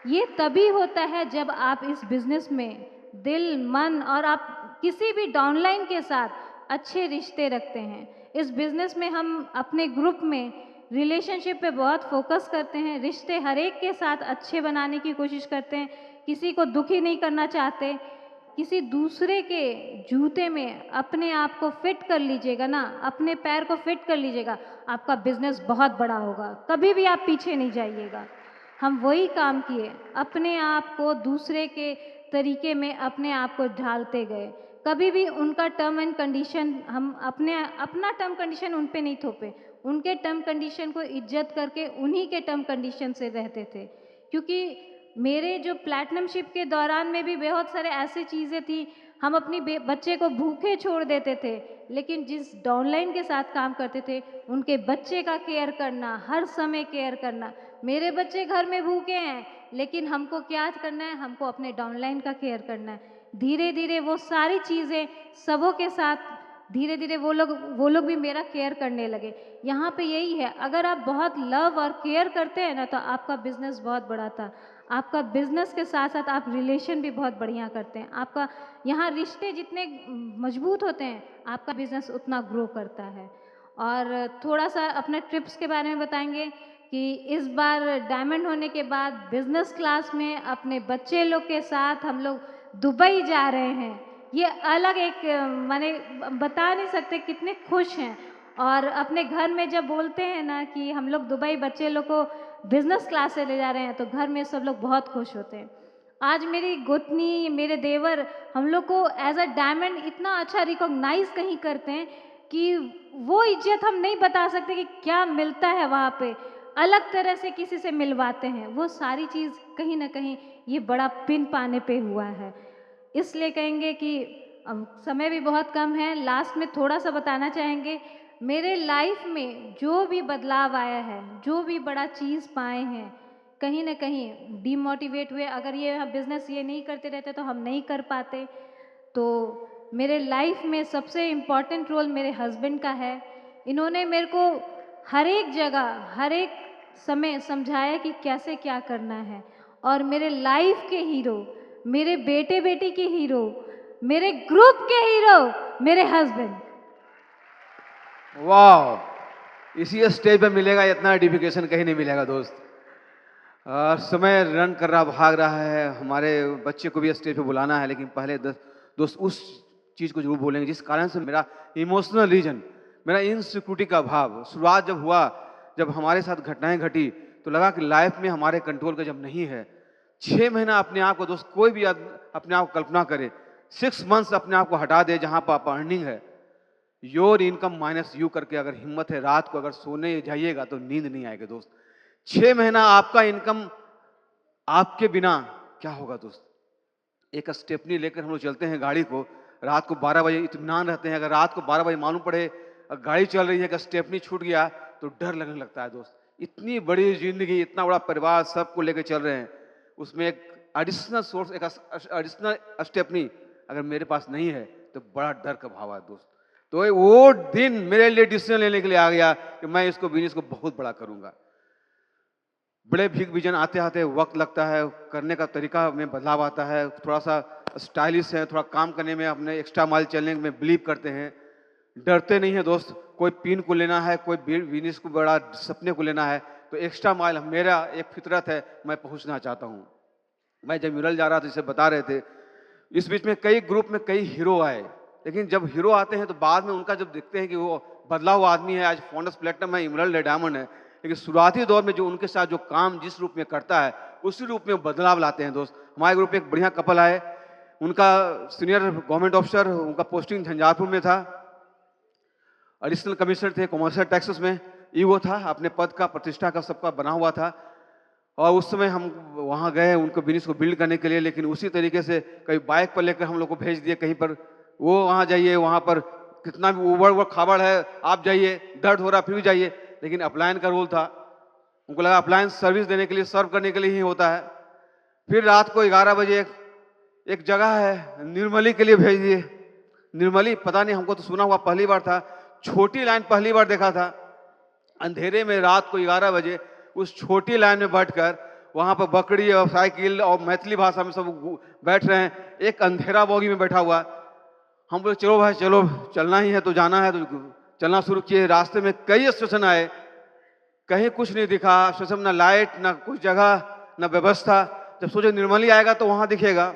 Speaker 3: ये तभी होता है जब आप इस बिज़नेस में दिल, मन और आप किसी भी डाउनलाइन के साथ अच्छे रिश्ते रखते हैं। इस बिज़नेस में हम अपने ग्रुप में रिलेशनशिप पे बहुत फोकस करते हैं। रिश्ते हर एक के साथ अच्छे बनाने की कोशिश करते हैं, किसी को दुखी नहीं करना चाहते। किसी दूसरे के जूते में अपने आप को फिट कर लीजिएगा ना, अपने पैर को फिट कर लीजिएगा, आपका बिजनेस बहुत बड़ा होगा, कभी भी आप पीछे नहीं जाइएगा। हम वही काम किए, अपने आप को दूसरे के तरीके में अपने आप को ढालते गए। कभी भी उनका टर्म एंड कंडीशन, हम अपना टर्म कंडीशन उन पे नहीं थोपे, उनके टर्म कंडीशन को इज्जत करके उन्हीं के टर्म कंडीशन से रहते थे। क्योंकि मेरे जो प्लैटिनमशिप के दौरान में भी बहुत सारे ऐसी चीज़ें थी, हम अपनी बच्चे को भूखे छोड़ देते थे, लेकिन जिस डाउनलाइन के साथ काम करते थे उनके बच्चे का केयर करना, हर समय केयर करना। मेरे बच्चे घर में भूखे हैं, लेकिन हमको क्या करना है, हमको अपने डाउनलाइन का केयर करना है। धीरे धीरे वो सारी चीज़ें सबों के साथ, धीरे धीरे वो लोग भी मेरा केयर करने लगे। यहाँ पे यही है, अगर आप बहुत लव और केयर करते हैं ना, तो आपका बिजनेस बहुत बड़ा था। आपका बिजनेस के साथ साथ आप रिलेशन भी बहुत बढ़िया करते हैं। आपका यहाँ रिश्ते जितने मजबूत होते हैं, आपका बिजनेस उतना ग्रो करता है। और थोड़ा सा अपने ट्रिप्स के बारे में बताएंगे कि इस बार डायमंड होने के बाद बिजनेस क्लास में अपने बच्चे लोग के साथ हम लोग दुबई जा रहे हैं। ये अलग एक, माने बता नहीं सकते कितने खुश हैं। और अपने घर में जब बोलते हैं ना कि हम लोग दुबई बच्चे लोग को बिजनेस क्लास से ले जा रहे हैं, तो घर में सब लोग बहुत खुश होते हैं। आज मेरी गोतनी, मेरे देवर हम लोग को एज अ डायमंड इतना अच्छा रिकॉग्नाइज कहीं करते हैं कि वो इज्जत हम नहीं बता सकते कि क्या मिलता है वहाँ पे। अलग तरह से किसी से मिलवाते हैं, वो सारी चीज़ कहीं ना कहीं ये बड़ा पिन पाने पे हुआ है। इसलिए कहेंगे कि अब समय भी बहुत कम है, लास्ट में थोड़ा सा बताना चाहेंगे। मेरे लाइफ में जो भी बदलाव आया है, जो भी बड़ा चीज़ पाए हैं, कहीं ना कहीं डीमोटिवेट हुए। अगर ये बिज़नेस ये नहीं करते रहते तो हम नहीं कर पाते। तो मेरे लाइफ में सबसे इम्पॉर्टेंट रोल मेरे हस्बैंड का है। इन्होंने मेरे को हर एक जगह, हर एक समय समझाया कि कैसे क्या करना है। और मेरे लाइफ के हीरो, मेरे बेटे बेटी के हीरो, मेरे ग्रुप के हीरो मेरे हस्बैंड।
Speaker 2: वाह, इसी स्टेज पे मिलेगा इतना आइडेंटिफिकेशन, कहीं नहीं मिलेगा दोस्त। समय रन कर रहा, भाग रहा है, हमारे बच्चे को भी स्टेज पे बुलाना है, लेकिन पहले दोस्त उस चीज़ को जरूर बोलेंगे जिस कारण से मेरा इमोशनल रीजन, मेरा इनसिक्योरिटी का भाव शुरुआत जब हुआ, जब हमारे साथ घटनाएं घटी तो लगा कि लाइफ में हमारे कंट्रोल का जब नहीं है। 6 महीना अपने आप को, दोस्त कोई भी अपने आप को कल्पना करे, 6 मंथ्स अपने आप को हटा दे जहाँ पर आप अर्निंग है, योर इनकम माइनस यू करके अगर हिम्मत है रात को अगर सोने जाइएगा तो नींद नहीं आएगी दोस्त। 6 महीना आपका इनकम आपके बिना क्या होगा दोस्त। एक स्टेपनी लेकर हम लोग चलते हैं गाड़ी को, रात को 12 बजे इत्मीनान रहते हैं, अगर रात को 12 बजे मालूम पड़े गाड़ी चल रही है कि स्टेपनी छूट गया तो डर लगने लगता है दोस्त। इतनी बड़ी जिंदगी, इतना बड़ा परिवार, सबको लेकर चल रहे हैं, उसमें एक एडिशनल सोर्स, एक एडिशनल स्टेपनी अगर मेरे पास नहीं है तो बड़ा डर का भाव है दोस्त। तो वो दिन मेरे लिए डिसीजन लेने के लिए आ गया कि मैं इसको बिजनेस को बहुत बड़ा करूंगा। बड़े बिग विजन आते आते वक्त लगता है, करने का तरीका में बदलाव आता है, थोड़ा सा स्टाइलिश है, थोड़ा काम करने में अपने एक्स्ट्रा माइल चलने में बिलीव करते हैं, डरते नहीं है दोस्त। कोई पिन को लेना है, कोई बिजनेस को बड़ा सपने को लेना है तो एक्स्ट्रा माइल मेरा एक फितरत है, मैं पहुंचना चाहता हूं। मैं जब मिरल जा रहा था, जिसे बता रहे थे, इस बीच में कई ग्रुप में कई हीरो आए, लेकिन जब हीरो आते हैं तो बाद में उनका जब देखते हैं कि वो बदला हुआ आदमी है, आज फोनस प्लेटिनम है, इमरल्ड है, डायमंड है, लेकिन शुरुआती दौर में जो उनके साथ जो काम जिस रूप में करता है उसी रूप में बदलाव लाते हैं दोस्त। हमारे ग्रुप में एक बढ़िया कपल आए, उनका सीनियर गवर्नमेंट ऑफिसर, उनका पोस्टिंग झंझारपुर में था, एडिशनल कमिश्नर थे कमर्शियल टैक्सेस में, ईओ था, अपने पद का प्रतिष्ठा का सबका बना हुआ था। और उस समय हम वहाँ गए उनको बिजनेस को बिल्ड करने के लिए, लेकिन उसी तरीके से कहीं बाइक पर लेकर हम लोग को भेज दिए कहीं पर, वो वहाँ जाइए, वहाँ पर कितना भी उबड़ खाबड़ है, आप जाइए, दर्द हो रहा फिर भी जाइए, लेकिन अपलायन का रोल था, उनको लगा अपलायन सर्विस देने के लिए, सर्व करने के लिए ही होता है। फिर रात को 11 बजे एक जगह है निर्मली के लिए भेज दिए। निर्मली पता नहीं, हमको तो सुना हुआ पहली बार था, छोटी लाइन पहली बार देखा था, अंधेरे में रात को 11 बजे उस छोटी लाइन में बैठकर वहां पर बकरी और साइकिल और मैथिली भाषा में सब बैठ रहे हैं, एक अंधेरा बोगी में बैठा हुआ। हम बोले चलो भाई चलो, चलना ही है तो जाना है, तो चलना शुरू किए। रास्ते में कई स्टेशन आए, कहीं कुछ नहीं दिखा, स्टेशन ना लाइट, ना कुछ जगह, ना व्यवस्था। जब सोचे निर्मली आएगा तो वहां दिखेगा,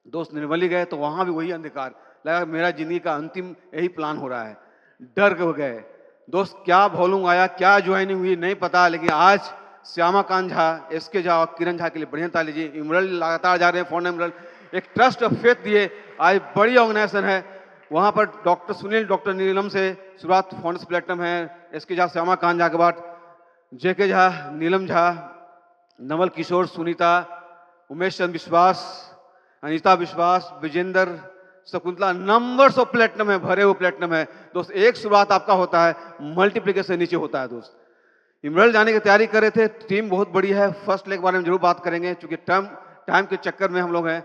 Speaker 2: दोस्त निर्मली गए तो वहां भी वही अंधकार। लगा मेरा जिंदगी का अंतिम यही प्लान हो रहा है, डर हो गए दोस्त। क्या भोलूंग आया, क्या ज्वाइनिंग हुई नहीं पता, लेकिन आज श्यामाकांत झा, एसके झा और किरण झा के लिए बढ़िया ताली जी। इमरल्ड लगातार जा रहे हैं, फॉर्न इमरल्ड एक ट्रस्ट ऑफ फेथ दिए, आज बड़ी ऑर्गेनाइजेशन है। वहां पर डॉक्टर सुनील, डॉक्टर नीलम से शुरुआत, फोनस प्लेटिनम है, एसके झा, श्यामाकांत झा के बाद जेके झा, नीलम Jha, Naval Kishore, Sunita, Umesh Chandra Vishwas, Anita Vishwas, Vijendra, Shakuntala, numbers of platinum है, भरे हुए प्लेटिनम है दोस्त। एक शुरुआत आपका होता है, मल्टीप्लिकेशन नीचे होता है दोस्त। इमरल्ड जाने की तैयारी कर रहे थे, टीम बहुत बड़ी है, फर्स्ट लेग के बारे में जरूर बात करेंगे क्योंकि टाइम के चक्कर में हम लोग हैं।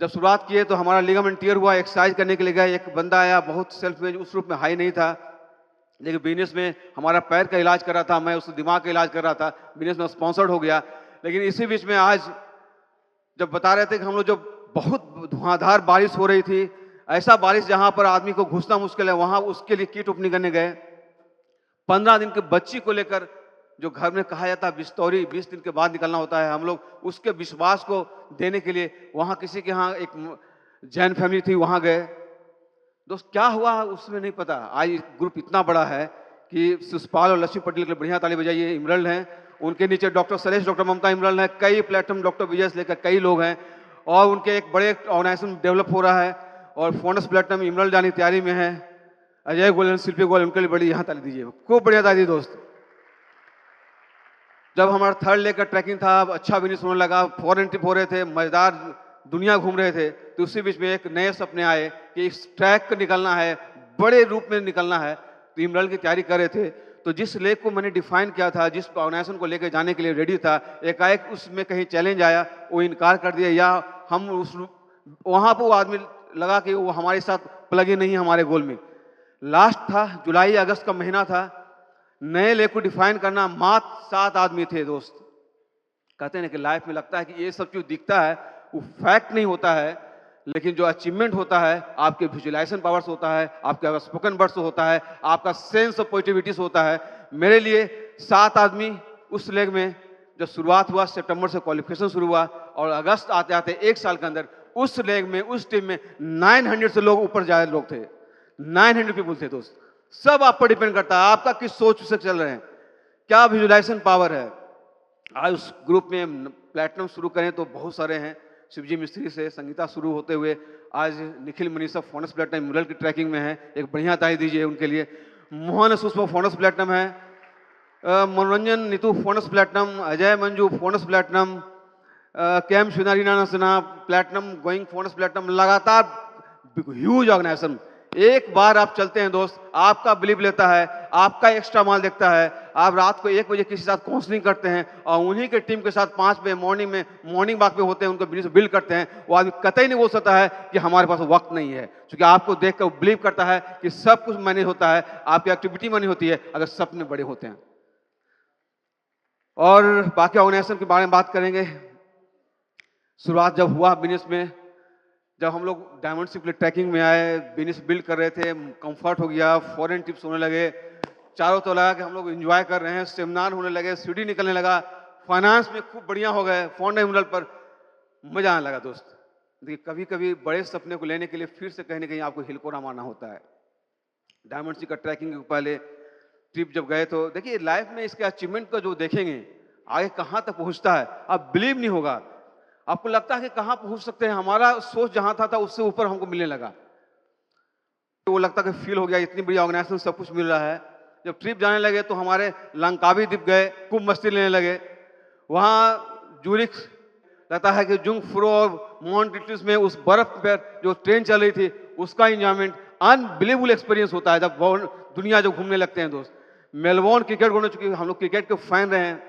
Speaker 2: जब शुरुआत किए तो हमारा लिगामेंट टियर हुआ, एक्सरसाइज करने के लिए गए, एक बंदा आया बहुत सेल्फ में उस रूप में हाई नहीं था, लेकिन बिजनेस में हमारा पैर का इलाज कर रहा था, मैं उसको दिमाग का इलाज कर रहा था, बिजनेस में स्पॉन्सर्ड हो गया। लेकिन इसी बीच में आज जब बता रहे थे कि हम लोग जब बहुत धुआंधार बारिश हो रही थी, ऐसा बारिश जहां पर आदमी को घुसना मुश्किल है, वहां उसके लिए किट ओपनिंग करने गए। 15 दिन के बच्ची को लेकर, जो घर में कहा जाता है बिस्तौरी 20 दिन के बाद निकलना होता है, हम लोग उसके विश्वास को देने के लिए वहां किसी के यहाँ एक जैन फैमिली थी, वहां गए। दोस्त क्या हुआ उसमें नहीं पता। आज ग्रुप इतना बड़ा है कि सुषपाल और लक्ष्मी पटेल के लिए बढ़िया ताली बजाइए। इमरल्ड हैं, उनके नीचे डॉक्टर सलेश, डॉक्टर ममता इमरल्ड हैं, कई प्लेटिनम डॉक्टर विजय से लेकर कई लोग हैं, और उनके एक बड़े ऑर्गेनाइजेशन डेवलप हो रहा है। और फोनस प्लेटिनम इमरल्ड जाने की तैयारी में है। अजय गोयल, शिल्पी गोयल, उनके लिए बड़ी यहाँ ताली दीजिए, खूब बढ़िया ताली दोस्त। जब हमारा थर्ड लेग का ट्रैकिंग था, अच्छा बिजनेस होने लगा, फॉरेन ट्रिप हो रहे थे, मजेदार दुनिया घूम रहे थे, तो उसी बीच में एक नए सपने आए कि इस ट्रैक को निकलना है, बड़े रूप में निकलना है। तो इमरल्ड की तैयारी कर रहे थे, तो जिस लेग को मैंने डिफाइन किया था, जिस ऑर्गेनाइजेशन को लेकर जाने के लिए रेडी था, एकाएक उसमें कहीं चैलेंज आया, वो इनकार कर दिया, या हम उस वहां पर वो आदमी लगा कि वो हमारे साथ प्लग इन नहीं है हमारे गोल में। लास्ट था, जुलाई अगस्त का महीना था, नए लेग को डिफाइन करना, मात्र 7 आदमी थे दोस्त। कहते हैं कि लाइफ में लगता है कि ये सब चीज दिखता है, वो फैक्ट नहीं होता है, लेकिन जो अचीवमेंट होता है आपके विजुअलाइजेशन पावर्स होता है, आपका स्पोकन वर्ड्स होता है, आपका सेंस ऑफ पॉजिटिविटी होता है। मेरे लिए 7 आदमी उस लेग में जब शुरुआत हुआ सितंबर से क्वालिफिकेशन शुरू हुआ और अगस्त आते आते एक साल के अंदर उस लेग में उस टीम में 900 से लोग ऊपर जाए लोग थे, 900 पीपल थे दोस्त। सब आप पर डिपेंड करता है, आपका किस सोच से चल रहे हैं, क्या विजुअलाइजेशन पावर है। आज उस ग्रुप में प्लेटिनम शुरू करें तो बहुत सारे हैं, शिवजी मिस्त्री से संगीता शुरू होते हुए आज Nikhil Manisha phones platinum mural की ट्रैकिंग में है, एक बढ़िया ताली दीजिए उनके लिए। मोहन सुषमा फोनस प्लेटिनम है, मनोरंजन नीतू फोनस प्लेटिनम, अजय मंजू फोनस प्लेटिनम, कैम शिवनारीना सिन्हा प्लेटिनम गोइंग फोनस प्लेटिनम, लगातार ह्यूज ऑर्गेनाइजेशन। एक बार आप चलते हैं दोस्त, आपका बिलीव लेता है, आपका एक्स्ट्रा माल देखता है, आप रात को 1 बजे किसी के साथ काउंसलिंग करते हैं और उन्हीं के टीम के साथ 5 बजे मॉर्निंग में मॉर्निंग वॉक पे होते हैं, उनको बिजनेस बिल्ड करते हैं। वो आदमी कतई नहीं बोल सकता है कि हमारे पास वक्त नहीं है, क्योंकि आपको देख कर बिलीव करता है कि सब कुछ मैनेज होता है, आपकी एक्टिविटी मैनेज होती है अगर सपने बड़े होते हैं। और बाकी ऑर्गेनाइजेशन के बारे में बात करेंगे। शुरुआत जब हुआ बिजनेस में, जब हम लोग डायमंड शिप के ट्रैकिंग में आए, बिजनेस बिल्ड कर रहे थे, कंफर्ट हो गया, फॉरेन ट्रिप्स होने लगे, चारों तो लगा कि हम लोग एंजॉय कर रहे हैं, सेमिनार होने लगे, सीडी निकलने लगा, फाइनेंस में खूब बढ़िया हो गए, फॉन्ड म्यूरल पर मजा आने लगा दोस्त। देखिए कभी कभी बड़े सपने को लेने के लिए फिर से कहीं ना कहीं आपको हिलकोरा मारना होता है। डायमंड शिप का ट्रैकिंग के पहले ट्रिप जब गए तो देखिए लाइफ में इसके अचीवमेंट का जो देखेंगे आगे कहाँ तक पहुँचता है, आप बिलीव नहीं होगा, आपको लगता है कि कहाँ पहुंच सकते हैं, हमारा सोच जहां था उससे ऊपर हमको मिलने लगा। तो वो लगता है कि फील हो गया इतनी बड़ी ऑर्गेनाइजेशन सब कुछ मिल रहा है। जब ट्रिप जाने लगे तो हमारे लंकावी द्वीप गए, खूब मस्ती लेने लगे, वहाँ जूरिक लगता है कि जुंग फ्रो और मॉन्टिट्यूस में उस बर्फ पर जो ट्रेन चल रही थी उसका इंजॉयमेंट अनबिलीवेबल एक्सपीरियंस होता है जब दुनिया जो घूमने लगते हैं दोस्त। मेलबोर्न क्रिकेट ग्राउंड, चूंकि हम लोग क्रिकेट के फैन रहे हैं,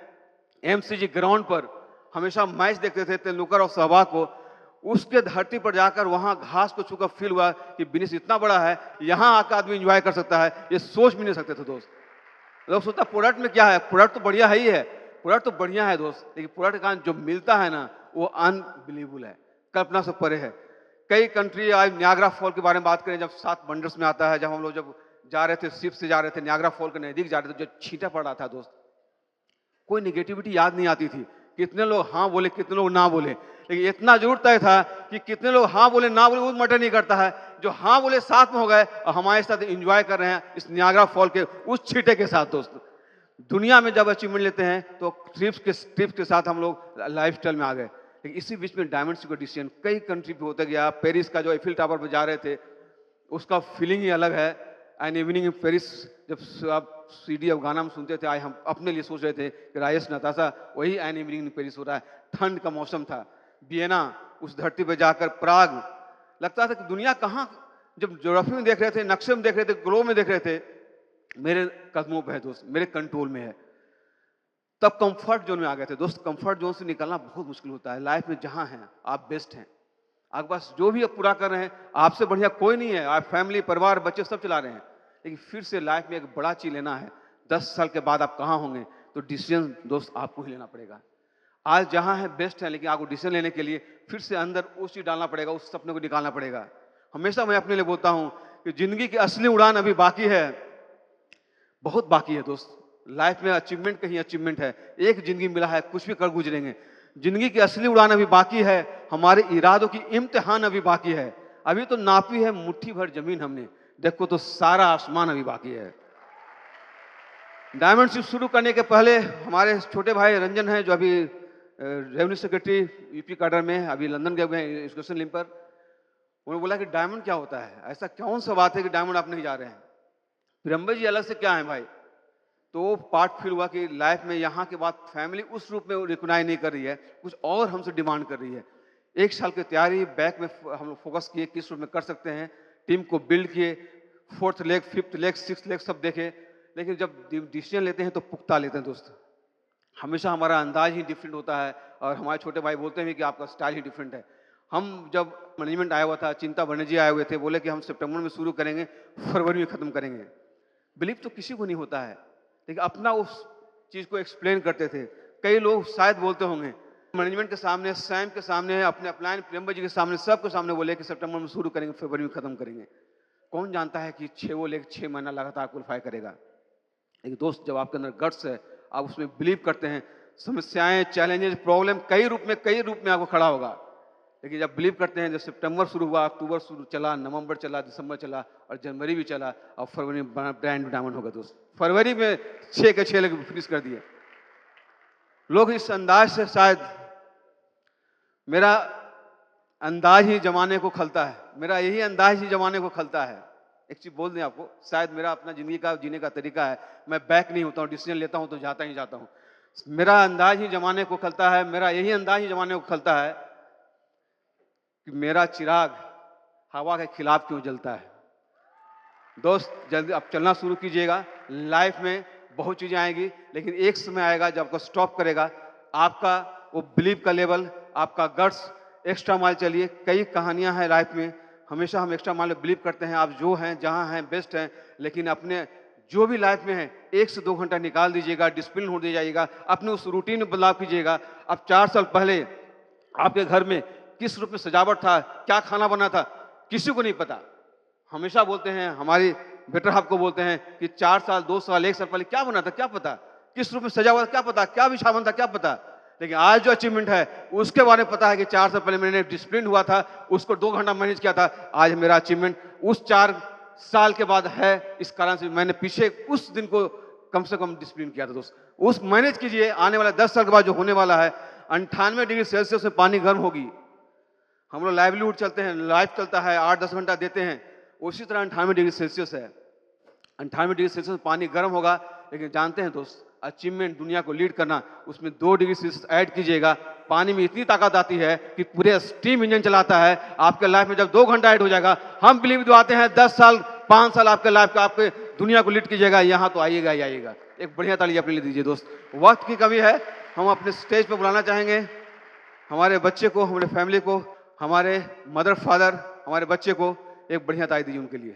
Speaker 2: MCG ग्राउंड पर हमेशा मैच देखते थे तेंदुलकर और सहवाग को, उसके धरती पर जाकर वहां घास को छूकर फील हुआ कि बिजनेस इतना बड़ा है, यहां आकर आदमी एंजॉय कर सकता है, ये सोच भी नहीं सकते थे दोस्त। लोग सोचता प्रोडक्ट में क्या है, प्रोडक्ट तो बढ़िया है ही है, प्रोडक्ट तो बढ़िया है दोस्त, लेकिन प्रोडक्ट का जो मिलता है ना वो अनबिलीवेबल है, कल्पना से परे है। कई कंट्री, आज नियाग्रा फॉल के बारे में बात करें, जब 7 वंडर्स में आता है, जब हम लोग जब जा रहे थे शिप से जा रहे थे नियाग्रा फॉल के नजदीक जा रहे थे, जो छींटा पड़ रहा था दोस्त, कोई निगेटिविटी याद नहीं आती थी, कितने लोग हाँ बोले कितने लोग ना बोले, लेकिन इतना जरूर तय था कि कितने लोग हाँ बोले ना बोले वो मैटर नहीं करता है, जो हाँ बोले साथ में हो गए और हमारे साथ एंजॉय कर रहे हैं इस नियाग्रा फॉल के उस छींटे के साथ दोस्त। दुनिया में जब अचीवमेंट लेते हैं तो ट्रिप्स के साथ हम लोग लाइफस्टाइल में आ गए, लेकिन इसी बीच में डायमंड शिप का डिसीजन कई कंट्री पे होता गया। पेरिस का जो एफिल टावर पर जा रहे थे उसका फीलिंग ही अलग है। एंड इवनिंग इन पेरिस, जब आप CD और गाना में सुनते थे, आज हम अपने लिए सोच रहे थे कि राजेश नताशा वही एन इवनिंग इन पेरिस हो रहा है, ठंड का मौसम था, वियना उस धरती पर जाकर, प्राग, लगता था कि दुनिया कहाँ, जब ज्योग्राफी में देख रहे थे, नक्शे में देख रहे थे, ग्लोब में देख रहे थे, मेरे कदमों पे है दोस्त, मेरे कंट्रोल में है। तब कंफर्ट जोन में आ गए थे दोस्त। कंफर्ट जोन से निकलना बहुत मुश्किल होता है। लाइफ में जहां हैं आप बेस्ट हैं, आप बस जो भी आप पूरा कर रहे हैं, आपसे बढ़िया कोई नहीं है, आप फैमिली, परिवार, बच्चे सब चला रहे हैं, लेकिन फिर से लाइफ में एक बड़ा चीज लेना है। 10 साल के बाद आप कहाँ होंगे, तो डिसीजन दोस्त आपको ही लेना पड़ेगा। आज जहां है बेस्ट है, लेकिन आपको डिसीजन लेने के लिए फिर से अंदर उस चीज डालना पड़ेगा, उस सपने को निकालना पड़ेगा। हमेशा मैं अपने लिए बोलता हूं कि जिंदगी की असली उड़ान अभी बाकी है, बहुत बाकी है दोस्त। लाइफ में अचीवमेंट कहीं अचीवमेंट है, एक जिंदगी मिला है, कुछ भी कर गुजरेंगे। जिंदगी की असली उड़ान अभी बाकी है, हमारे इरादों की इम्तिहान अभी बाकी है। अभी तो नापी है मुट्ठी भर जमीन हमने, देखो तो सारा आसमान अभी बाकी है। डायमंड शिप शुरू करने के पहले हमारे छोटे भाई रंजन हैं, जो अभी रेवेन्यू सेक्रेटरी यूपी कैडर में, अभी लंदन गए हुए हैं एजुकेशन लिंक पर। उन्होंने बोला कि डायमंड क्या होता है, ऐसा कौन सा बात है कि डायमंड आप नहीं जा रहे हैं, फिर अम्बे जी अलग से क्या है भाई। तो पार्ट फील हुआ कि लाइफ में यहाँ के बाद फैमिली उस रूप में रिकॉग्नाइज नहीं कर रही है, कुछ और हमसे डिमांड कर रही है। 1 साल की तैयारी बैक में हम लोग फोकस किए किस रूप में कर सकते हैं, टीम को बिल्ड किए, 4th leg, 5th leg, 6th leg सब देखे, लेकिन जब डिसीजन लेते हैं तो पुख्ता लेते हैं दोस्त। हमेशा हमारा अंदाज ही डिफरेंट होता है, और हमारे छोटे भाई बोलते हैं कि आपका स्टाइल ही डिफरेंट है। हम जब मैनेजमेंट आया हुआ था, चिंता बनर्जी आए हुए थे, बोले कि हम सितंबर में शुरू करेंगे, फरवरी में खत्म करेंगे। बिलीव तो किसी को नहीं होता है, लेकिन अपना उस चीज को एक्सप्लेन करते थे। कई लोग शायद बोलते होंगे मैनेजमेंट के सामने, सैम के सामने, अपने अपलाइन प्रेमबा जी के सामने, सबके सामने बोले कि सितंबर में शुरू करेंगे, फरवरी में खत्म करेंगे। कौन जानता है कि 6 महीना लगातार क्वालिफाई करेगा। लेकिन दोस्त जब आपके अंदर गट्स है, आप उसमें बिलीव करते हैं, समस्याएं, चैलेंजेस, प्रॉब्लम कई रूप में आपको खड़ा होगा, लेकिन जब बिलीव करते हैं, जब सितंबर शुरू हुआ, अक्टूबर शुरू चला, नवंबर चला, दिसंबर चला और जनवरी भी चला और फरवरी में ब्रांड डायमंड होगा दोस्त। फरवरी में 6 के 6 लेकर फिनिश कर दिए। लोग इस अंदाज से, शायद मेरा अंदाज ही जमाने को खलता है, मेरा यही अंदाज ही जमाने को खलता है। एक चीज बोल दें आपको, शायद मेरा अपना जिंदगी का जीने का तरीका है, मैं बैक नहीं होता हूँ, डिसीजन लेता हूँ तो जाता ही जाता हूँ। मेरा अंदाज ही जमाने को खलता है, मेरा यही अंदाज ही जमाने को खलता है कि मेरा चिराग हवा के खिलाफ क्यों जलता है। दोस्त जल्दी अब चलना शुरू कीजिएगा। लाइफ में बहुत चीजें आएंगी, लेकिन एक समय आएगा जब आपको स्टॉप करेगा आपका वो बिलीव का लेवल, आपका गट्स। एक्स्ट्रा माइल चलिए। कई कहानियां हैं लाइफ में, हमेशा हम एक्स्ट्रा माइल में बिलीव करते हैं। आप जो हैं, जहां हैं, बेस्ट हैं, लेकिन अपने जो भी लाइफ में है 1 से 2 घंटा निकाल दीजिएगा, डिसिप्लिन हो जाइएगा, अपने उस रूटीन में बदलाव कीजिएगा। अब 4 साल पहले आपके घर में किस रूप में सजावट था, क्या खाना बना था, किसी को नहीं पता। हमेशा बोलते हैं, हमारी बेटर हाफ को बोलते हैं कि 4 साल, 2 साल, 1 साल पहले क्या बना था, क्या पता, किस रूप में सजा हुआ था, क्या पता, क्या बिछावन था, क्या पता। लेकिन आज जो अचीवमेंट है उसके बारे में पता है कि 4 साल पहले मैंने डिसिप्लिन हुआ था, उसको 2 घंटा मैनेज किया था। आज मेरा अचीवमेंट उस 4 साल के बाद है, इस कारण से मैंने पीछे उस दिन को कम से कम डिसिप्लिन किया था। दोस्त उस मैनेज कीजिए। आने वाला 10 साल के बाद जो होने वाला है, 98 डिग्री सेल्सियस में पानी गर्म होगी। हम लोग लाइवलीहुड चलते हैं, लाइफ चलता है, 8-10 घंटा देते हैं, उसी तरह 98 डिग्री सेल्सियस है। 98 डिग्री सेल्सियस में पानी गर्म होगा। लेकिन जानते हैं दोस्त, अचीवमेंट दुनिया को लीड करना, उसमें 2 डिग्री सेल्सियस ऐड कीजिएगा। पानी में इतनी ताकत आती है कि पूरे स्टीम इंजन चलाता है। आपके लाइफ में जब 2 घंटा ऐड हो जाएगा, हम बिलीव दिलाते हैं 10 साल, 5 साल आपके लाइफ का, आपके दुनिया को लीड कीजिएगा। यहाँ तो आइएगा ही आइएगा। एक बढ़िया ताली अपने लिए दीजिए दोस्त। वक्त की कमी है, हम अपने स्टेज पर बुलाना चाहेंगे हमारे बच्चे को, हमारे फैमिली को, हमारे मदर फादर, हमारे बच्चे को। एक बढ़िया ताली दीजिए उनके लिए।